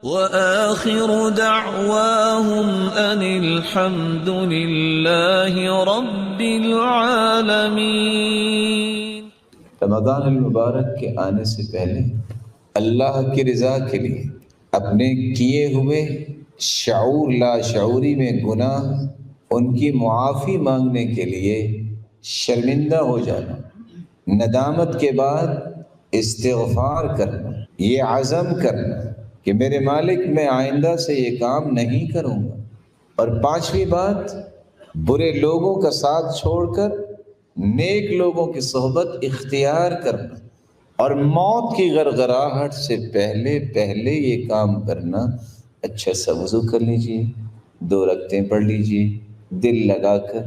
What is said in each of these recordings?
وآخر دعواهم أن الحمد لله رب العالمين۔ رمضان المبارک کے آنے سے پہلے اللہ کی رضا کے لیے اپنے کیے ہوئے شعور لا شعوری میں گناہ ان کی معافی مانگنے کے لیے شرمندہ ہو جانا، ندامت کے بعد استغفار کرنا، یہ عزم کرنا کہ میرے مالک میں آئندہ سے یہ کام نہیں کروں گا، اور پانچویں بات برے لوگوں کا ساتھ چھوڑ کر نیک لوگوں کی صحبت اختیار کرنا، اور موت کی غرغراہٹ سے پہلے یہ کام کرنا، اچھا سا وضو کر لیجئے، 2 رکعتیں پڑھ لیجئے دل لگا کر،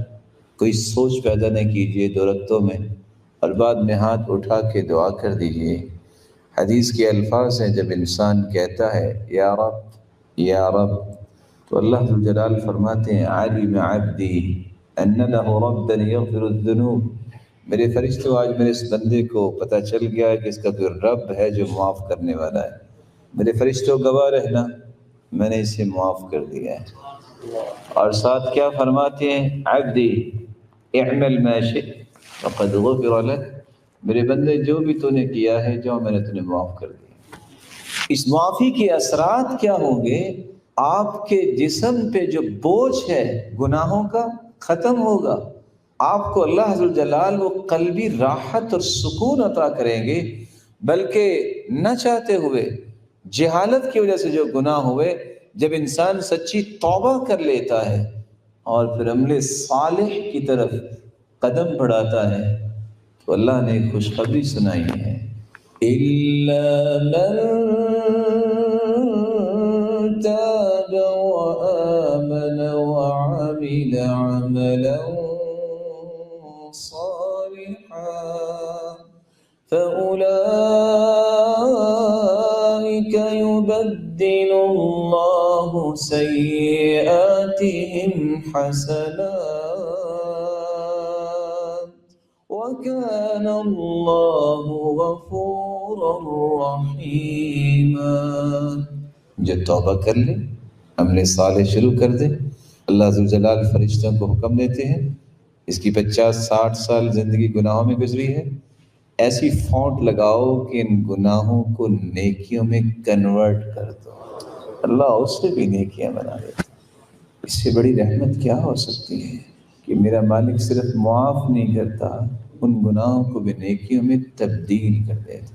کوئی سوچ پیدا نہ کیجئے 2 رکعتوں میں، اور بعد میں ہاتھ اٹھا کے دعا کر دیجئے۔ حدیث کے الفاظ ہیں، جب انسان کہتا ہے یا رب یا رب، تو اللہ ذو الجلال فرماتے ہیں علم عبدی ان لہ ربا یغفر الذنوب، میرے فرشتوں آج میرے اس بندے کو پتہ چل گیا ہے کہ اس کا کوئی رب ہے جو معاف کرنے والا ہے، میرے فرشتوں گواہ رہنا میں نے اسے معاف کر دیا ہے۔ اور ساتھ کیا فرماتے ہیں، عبدی اعمل ما شئت فقد غفر لک، میرے بندے جو بھی تو نے کیا ہے جو میں نے تمہیں معاف کر دیا۔ اس معافی کے اثرات کیا ہوں گے؟ آپ کے جسم پہ جو بوجھ ہے گناہوں کا ختم ہوگا، آپ کو اللہ عز و جلال وہ قلبی راحت اور سکون عطا کریں گے، بلکہ نہ چاہتے ہوئے جہالت کی وجہ سے جو گناہ ہوئے، جب انسان سچی توبہ کر لیتا ہے اور پھر عمل صالح کی طرف قدم بڑھاتا ہے، تو اللہ نے ایک خوشخبری سنائی ہے، إِلَّا مَن تَابَ وَآمَنَ وَعَمِلَ عَمَلًا صَالِحًا فَأُولَئِكَ يُبَدِّلُ اللَّهُ سَيِّئَاتِهِمْ حَسَنَاتٍ وَكَانَ اللَّهُ غَفُورًا رَحِيمًا۔ جو توبہ کر لے، عمل صالح شروع کر دے، اللہ عز و جلال فرشتوں کو حکم دیتے ہیں، اس کی 50-60 سال زندگی گناہوں میں گزری ہے، ایسی فونٹ لگاؤ کہ ان گناہوں کو نیکیوں میں کنورٹ کر دو، اللہ اس سے بھی نیکیاں بنا دیتا۔ اس سے بڑی رحمت کیا ہو سکتی ہے کہ میرا مالک صرف معاف نہیں کرتا، ان گناہوں کو بھی نیکیوں میں تبدیل کر دیتا۔